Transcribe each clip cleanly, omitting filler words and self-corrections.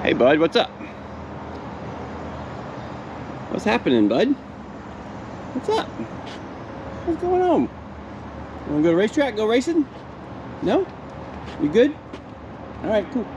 Hey bud, what's up? What's happening, bud? What's up? What's going on? You wanna go to the racetrack, go racing? No? You good? Alright, cool.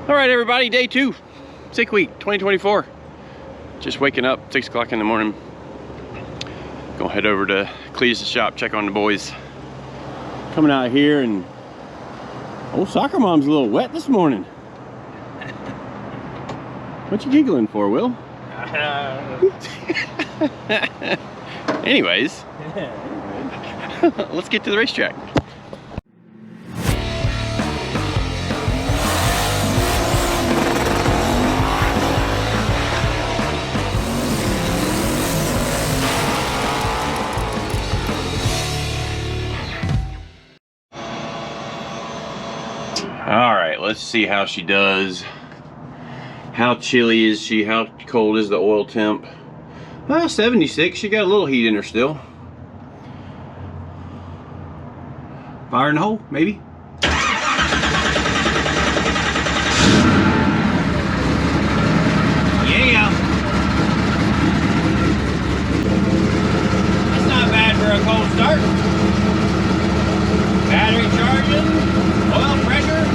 Alright everybody, day 2, sick week, 2024. Just waking up, 6 o'clock in the morning. Gonna head over to Cletus' shop, check on the boys. Coming out here and old SoccerMom's a little wet this morning. What you giggling for, Will? Anyways, let's get to the racetrack. All right, let's see how she does. How chilly is she? How cold is the oil temp? Well, 76. She got a little heat in her still. Fire in the hole, maybe. Yeah. That's not bad for a cold start. Battery charging, oil pressure.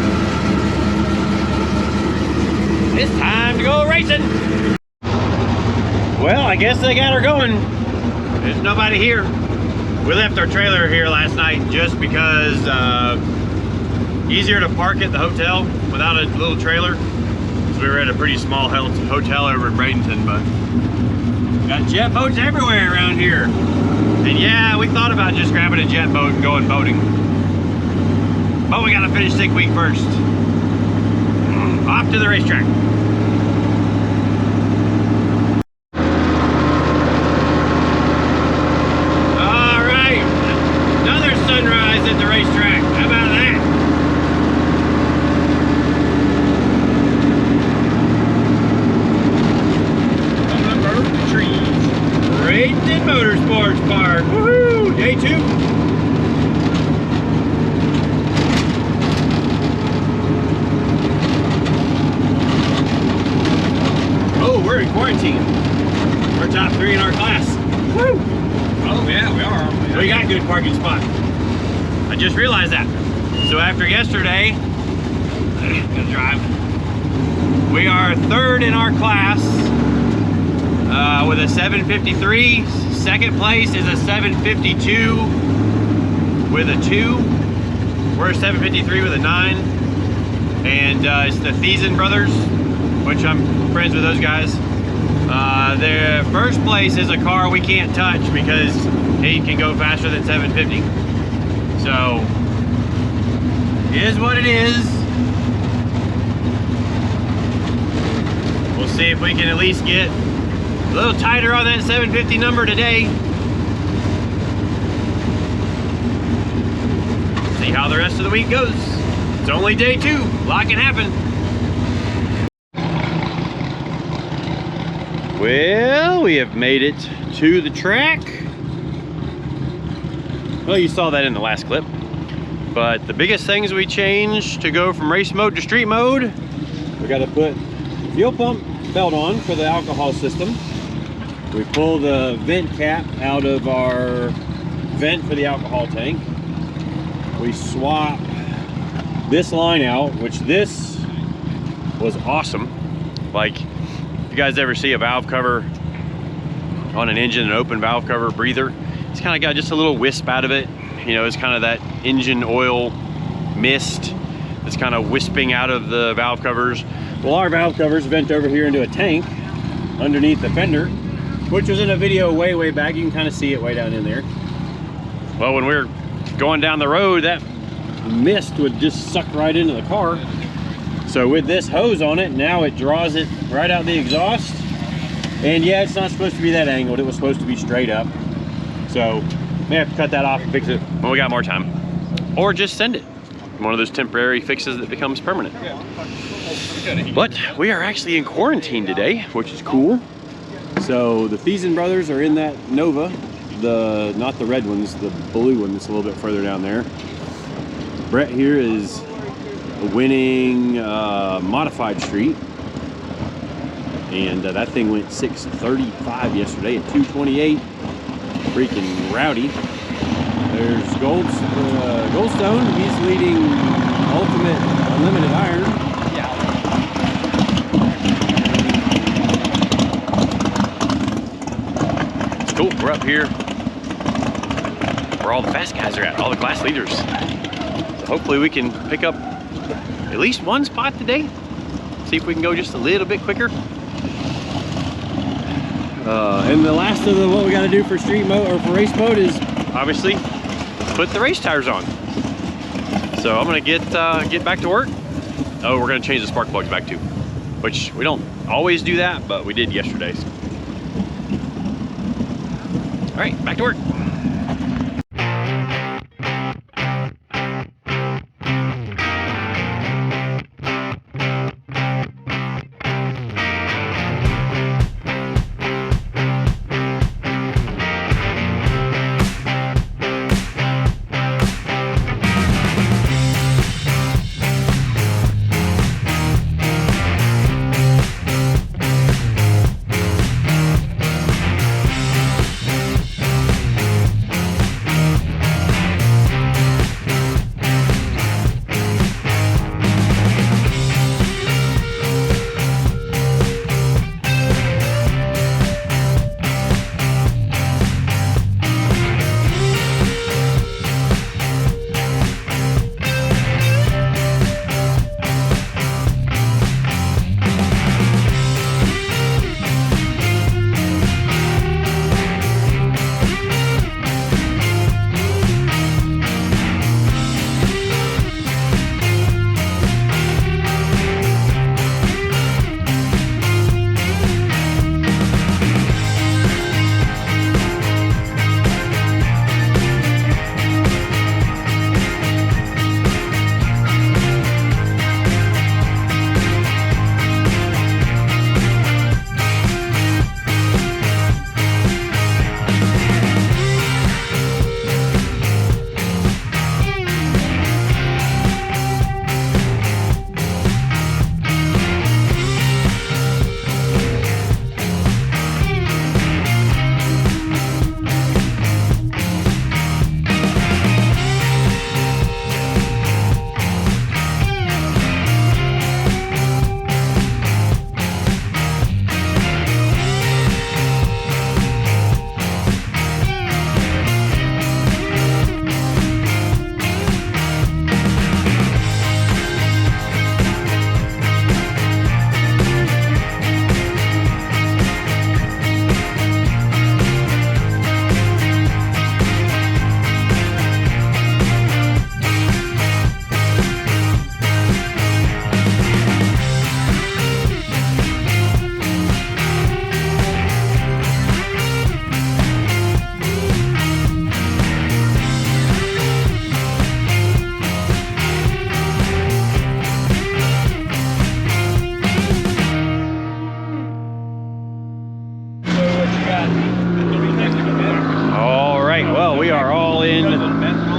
It's time to go racing. Well, I guess they got her going. There's nobody here. We left our trailer here last night just because easier to park at the hotel without a little trailer. So we were at a pretty small hotel over in Bradenton, but got jet boats everywhere around here. And yeah, we thought about just grabbing a jet boat and going boating. But we gotta finish sick week first. Off to the racetrack. All right, another sunrise at the racetrack. How about that? Up over the trees. Bradenton Motorsports Park. Woohoo! Day 2. We're in quarantine. We're top 3 in our class. Woo! Oh yeah, we are. We got good parking spots. I just realized that. So after yesterday, gonna drive. We are 3rd in our class with a 753. Second place is a 752 with a 2. We're a 753 with a 9. And it's the Thiessen brothers, which I'm friends with those guys. Their first place is a car we can't touch because he can go faster than 750. So, is what it is. We'll see if we can at least get a little tighter on that 750 number today. See how the rest of the week goes. It's only day 2, a lot can happen. Well, we have made it to the track. Well, you saw that in the last clip. But the biggest things we changed to go from race mode to street mode, we got to put fuel pump belt on for the alcohol system. We pull the vent cap out of our vent for the alcohol tank. We swap this line out, which this was awesome. Like, if you guys ever see a valve cover on an engine, an open valve cover breather, it's kind of got just a little wisp out of it. You know, it's kind of that engine oil mist that's kind of wisping out of the valve covers. Well, our valve covers vent over here into a tank underneath the fender, which was in a video way back. You can kind of see it way down in there. Well, when we were going down the road, that mist would just suck right into the car. So with this hose on it, now it draws it right out the exhaust. And yeah, it's not supposed to be that angled. It was supposed to be straight up. So may have to cut that off and fix it when we got more time. Or just send it. One of those temporary fixes that becomes permanent. But we are actually in quarantine today, which is cool. So the Thiessen brothers are in that Nova. Not the red ones, the blue one that's a little bit further down there. Brett here is winning modified street. And that thing went 635 yesterday at 228. Freaking rowdy. There's Goldstone. He's leading Ultimate Unlimited Iron. Yeah. It's cool. We're up here where all the fast guys are at, all the class leaders. So hopefully we can pick up at least one spot today. See if we can go just a little bit quicker. And the last of what we got to do for street mode or for race mode is obviously put the race tires on. So I'm gonna get back to work. Oh, we're gonna change the spark plugs back too, which we don't always do that, but we did yesterday. All right, back to work.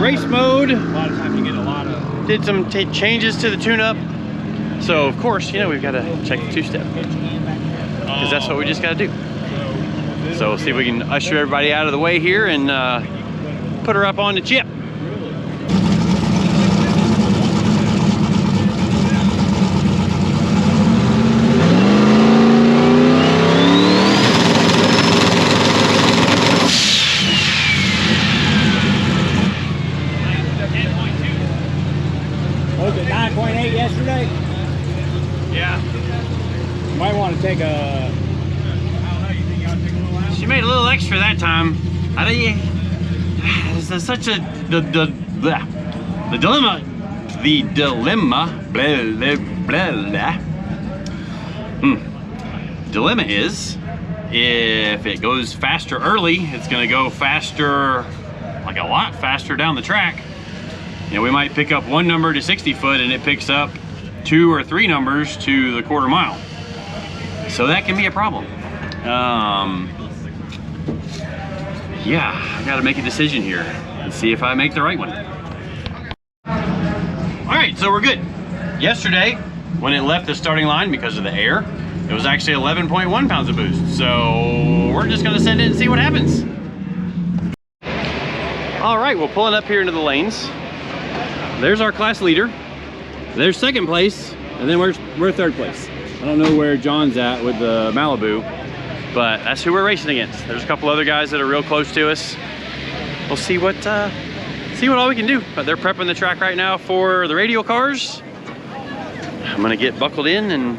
race mode. A lot of times you get a lot of... Did some changes to the tune-up. So, of course, you know, we've got to check the two-step. Because that's what we just got to do. So, we'll see if we can usher everybody out of the way here and put her up on the chip. Was it 9.8 yesterday? Yeah. You might want to take a... She made a little extra that time. I think it's such a the dilemma. The dilemma. Blah, blah, blah, blah. Dilemma is if it goes faster early, it's going to go faster, like a lot faster down the track. You know, we might pick up one number to 60 foot and it picks up 2 or 3 numbers to the quarter mile. So that can be a problem. Yeah, I gotta make a decision here and see if I make the right one. All right, so we're good. Yesterday, when it left the starting line because of the air, it was actually 11.1 pounds of boost. So we're just gonna send it and see what happens. All right, we're pulling up here into the lanes. There's our class leader. There's second place, and then we're third place. I don't know where John's at with the Malibu, but that's who we're racing against. There's a couple other guys that are real close to us. We'll see what all we can do. But they're prepping the track right now for the radial cars. I'm gonna get buckled in and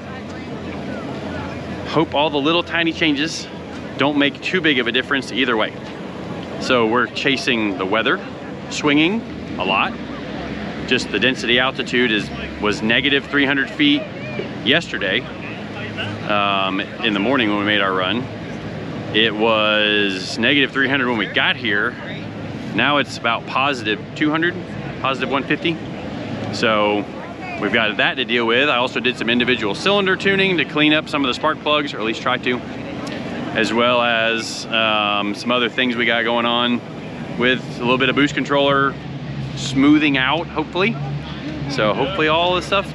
hope all the little tiny changes don't make too big of a difference either way. So we're chasing the weather, swinging a lot. Just the density altitude was negative 300 feet yesterday in the morning when we made our run. It was negative 300 when we got here. Now it's about positive 200, positive 150. So we've got that to deal with. I also did some individual cylinder tuning to clean up some of the spark plugs, or at least try to, as well as some other things we got going on with a little bit of boost controller smoothing out, hopefully. So hopefully all this stuff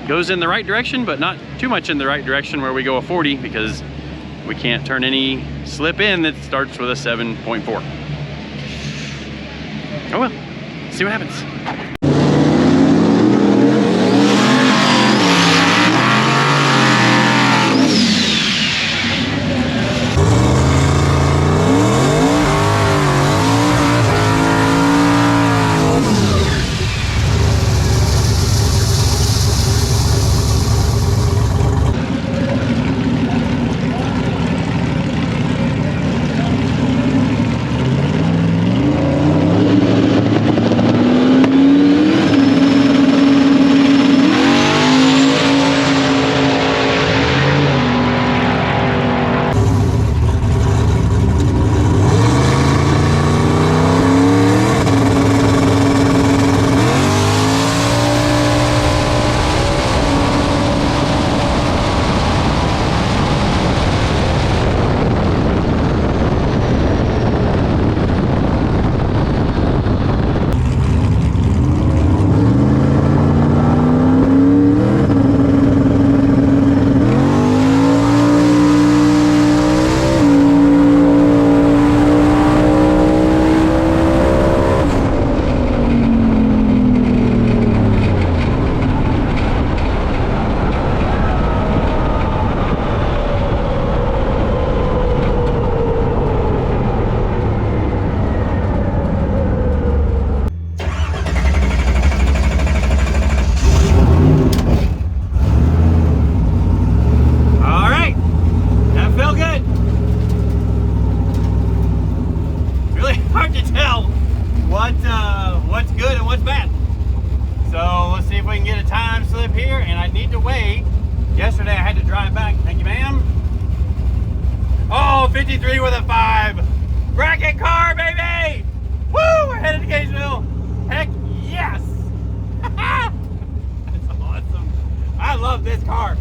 goes in the right direction, but not too much in the right direction where we go a 40, because we can't turn any slip in that starts with a 7.4. Oh well, see what happens. What's good and what's bad. So let's see if we can get a time slip here, and I need to weigh. Yesterday I had to drive back. Thank you, ma'am. Oh, 53 with a 5. Bracket car, baby! Woo! We're headed to Gainesville. Heck yes! That's awesome. I love this car.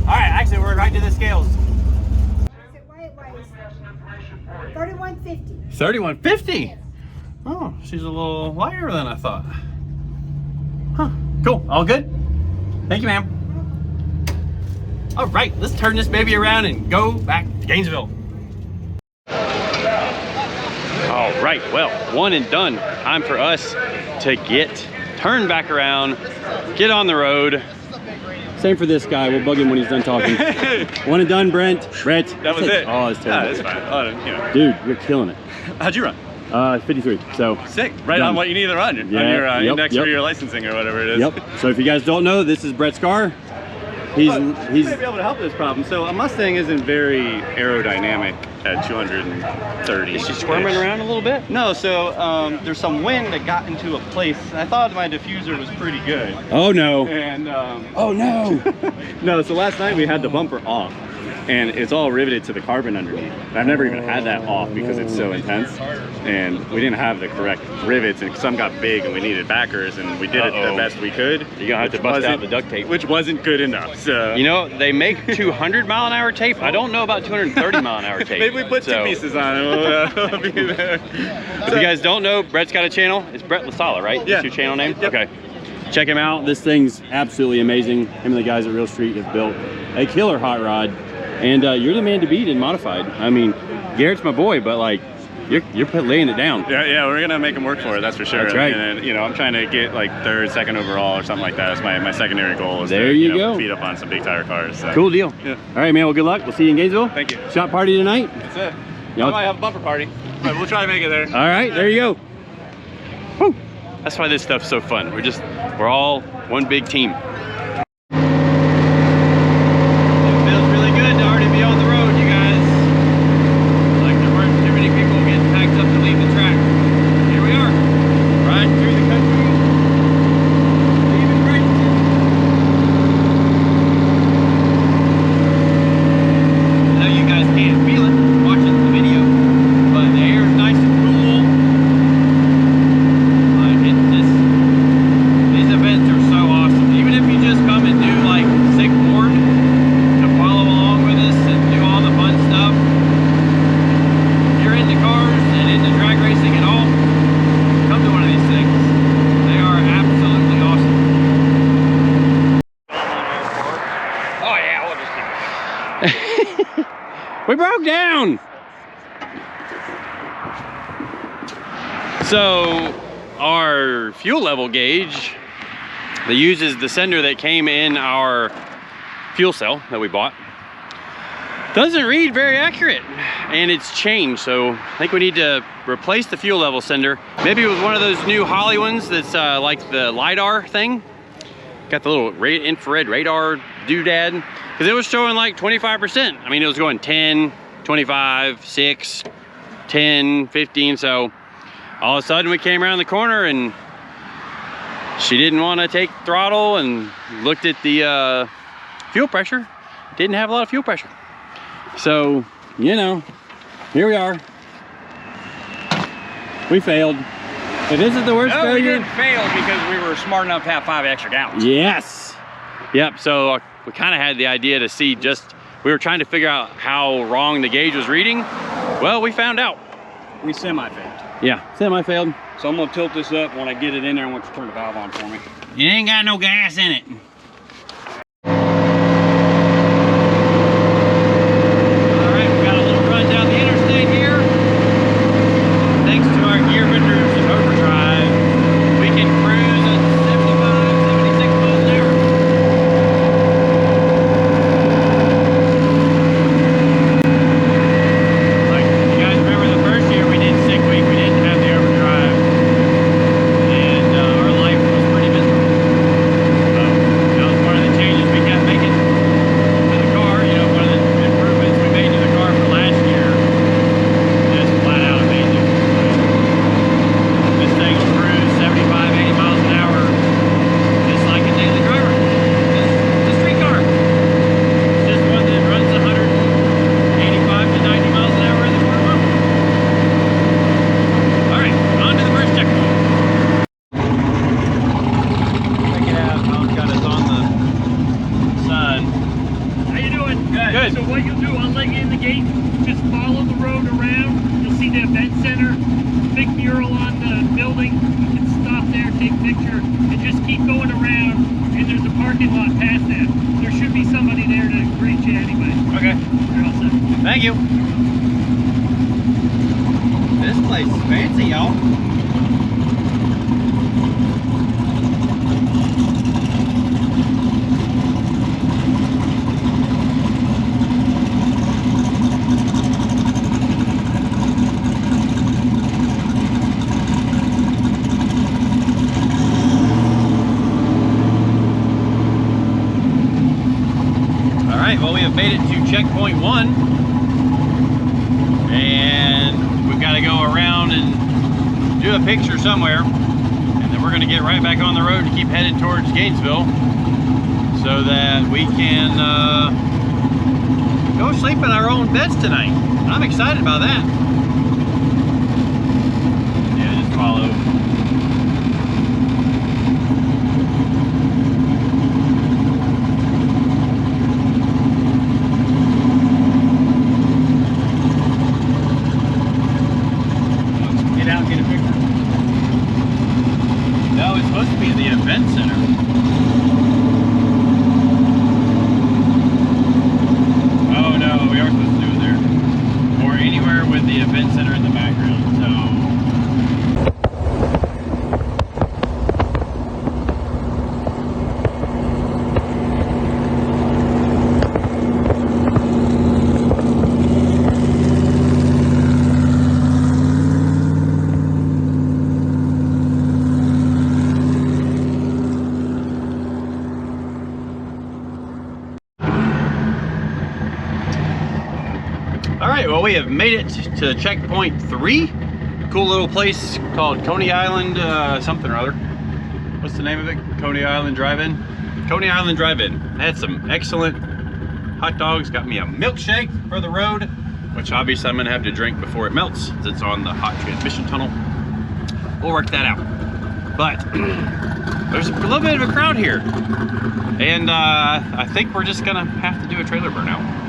All right, actually we're right to the scales. 3150. 3150? Oh, she's a little lighter than I thought. Huh, cool, all good? Thank you, ma'am. All right, let's turn this baby around and go back to Gainesville. All right, well, one and done. Time for us to turn back around, get on the road. Same for this guy. We'll bug him when he's done talking. One and done, Brett. That was it. Oh, it's terrible. Yeah, that's fine. Oh, you know. Dude, you're killing it. How'd you run? 53. So sick. Right done. on what you need to run. On your index for your licensing or whatever it is. Yep. So if you guys don't know, this is Brett's car. He's may be able to help this problem. So a Mustang isn't very aerodynamic at 230. Is she squirming around a little bit? No, so there's some wind that got into a place. And I thought my diffuser was pretty good. Oh no. And oh no. no, so last night we had the bumper off. and it's all riveted to the carbon underneath. And I've never even had that off because it's so intense, and we didn't have the correct rivets, and some got big and we needed backers, and we did it the best we could. You're gonna have to bust out the duct tape, which wasn't good enough. So you know, they make 200-mile-an-hour tape. I don't know about 230-mile-an-hour tape. Maybe we put two pieces on it. We'll be there. If you guys don't know, Brett's got a channel. It's Brett LaSala, right? Yeah. That's your channel name? Yep. Okay. Check him out. This thing's absolutely amazing. Him and the guys at Real Street have built a killer hot rod. And you're the man to beat in modified. I mean, Garrett's my boy, but like, you're laying it down. Yeah, we're gonna make him work for it. That's for sure. That's right. And you know, I'm trying to get like third, second overall or something like that. That's my secondary goal. Is there to, you go. Beat up on some big tire cars. So. Cool deal. Yeah. All right, man. Well, good luck. We'll see you in Gainesville. Thank you. Shot party tonight. That's it. Y'all I might have a bumper party, but we'll try to make it there. All right, there you go. Woo. That's why this stuff's so fun. We're all one big team. It feels really good to already be on the road, you guys. Like there weren't too many people getting packed up to leave the track. Here we are, riding through the country, leaving Bradenton. I know you guys can't feel it watching the video, but the air is nice and cool. These events are so awesome. Even if you just come and do like sick board to follow along with us and do all the fun stuff. If you're into cars and into drag racing at all, come to one of these things. They are absolutely awesome. Oh yeah, we'll just We broke down. So our fuel level gauge that uses the sender that came in our fuel cell that we bought doesn't read very accurate, and it's changed. So I think we need to replace the fuel level sender. Maybe with one of those new Holly ones that's like the LiDAR thing. Got the little infrared radar doodad, because it was showing like 25%. I mean, it was going 10, 25, 6, 10, 15. So all of a sudden we came around the corner and she didn't want to take throttle and looked at the fuel pressure. Didn't have a lot of fuel pressure. So, you know, here we are. We failed. But this is the worst failure. we didn't fail because we were smart enough to have 5 extra gallons. Yes. Yep, so we kind of had the idea to see we were trying to figure out how wrong the gauge was reading. Well, we found out. We semi-failed. Yeah, semi-failed. So I'm gonna tilt this up. When I get it in there, I want you to turn the valve on for me. It ain't got no gas in it. Alright, we got a little run down the interstate here. Thanks to our gear vendors of overdrive, we can cruise at 75, 76 miles an hour. Like, you guys remember the first year we did Sick Week, we didn't have the overdrive. And our life was pretty miserable. So that was one of the changes we kept making to the car. You know, one of the improvements we made to the car for last year. Just flat out amazing. This thing will cruise 75, 80 miles an hour, just like a daily driver. It's a street car. It's just one that runs 185 to 90 miles an hour in the corner room. All right, on to the first checkpoint. Check it out. Tom's got us on the side. How you doing? Good. So what you'll do, I'll let you in the gate. Just follow the road around. You'll see the event center, big mural on the building. You can stop there, take a picture, and just keep going around. And there's a parking lot past that. There should be somebody there to greet you anyway. Okay. You're all set. Thank you. This place is fancy, y'all. All right, well, we have made it to checkpoint 1, and we've got to go around and do a picture somewhere, and then we're going to get right back on the road to keep headed towards Gainesville so that we can go sleep in our own beds tonight. I'm excited about that. Yeah, just follow. Get out and get a picture. No, it's supposed to be in the event center. Oh no, we are supposed to do it there. Or anywhere with the event center in the background, so. All right, well, we have made it to checkpoint 3. Cool little place called Coney Island, something or other. What's the name of it? Coney Island Drive-In? Coney Island Drive-In. Had some excellent hot dogs. Got me a milkshake for the road, which obviously I'm gonna have to drink before it melts, since it's on the hot transmission tunnel. We'll work that out. But there's a little bit of a crowd here. And I think we're just gonna have to do a trailer burnout.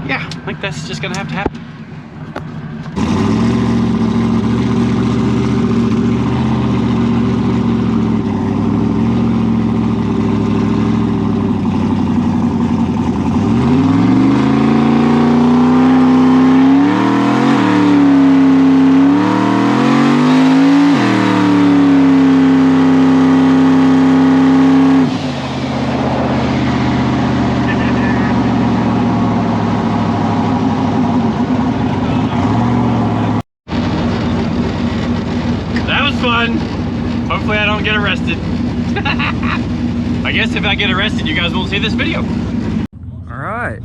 Yeah, I think that's just gonna have to happen. Fun. Hopefully I don't get arrested. I guess if I get arrested, you guys won't see this video. All right.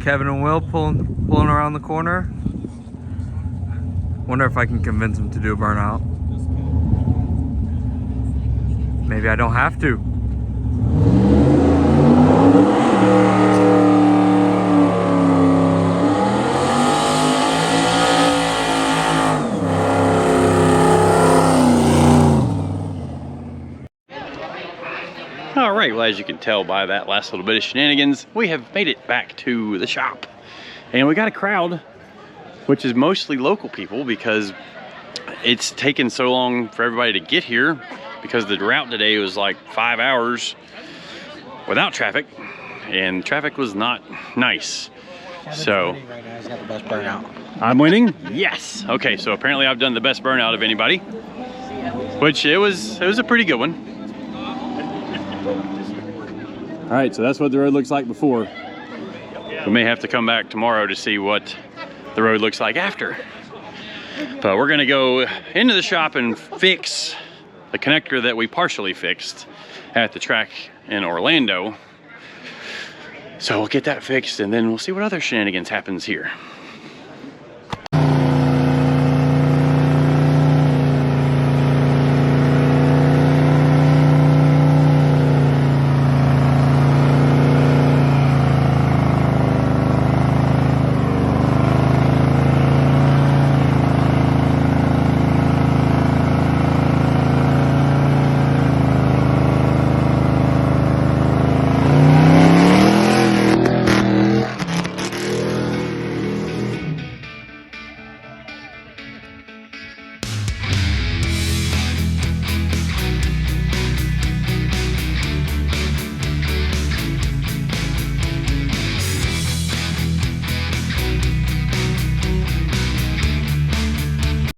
Kevin and Will pulling around the corner. Wonder if I can convince them to do a burnout. Maybe I don't have to. All right, well, as you can tell by that last little bit of shenanigans, we have made it back to the shop. And we got a crowd, which is mostly local people, because it's taken so long for everybody to get here, because the route today was like 5 hours without traffic, and traffic was not nice. So right now, he's got the best burnout. I'm winning? Yes. Okay, so apparently I've done the best burnout of anybody, which it was a pretty good one. All right, so that's what the road looks like before. We may have to come back tomorrow to see what the road looks like after. But we're gonna go into the shop and fix the connector that we partially fixed at the track in Orlando. So we'll get that fixed and then we'll see what other shenanigans happens here.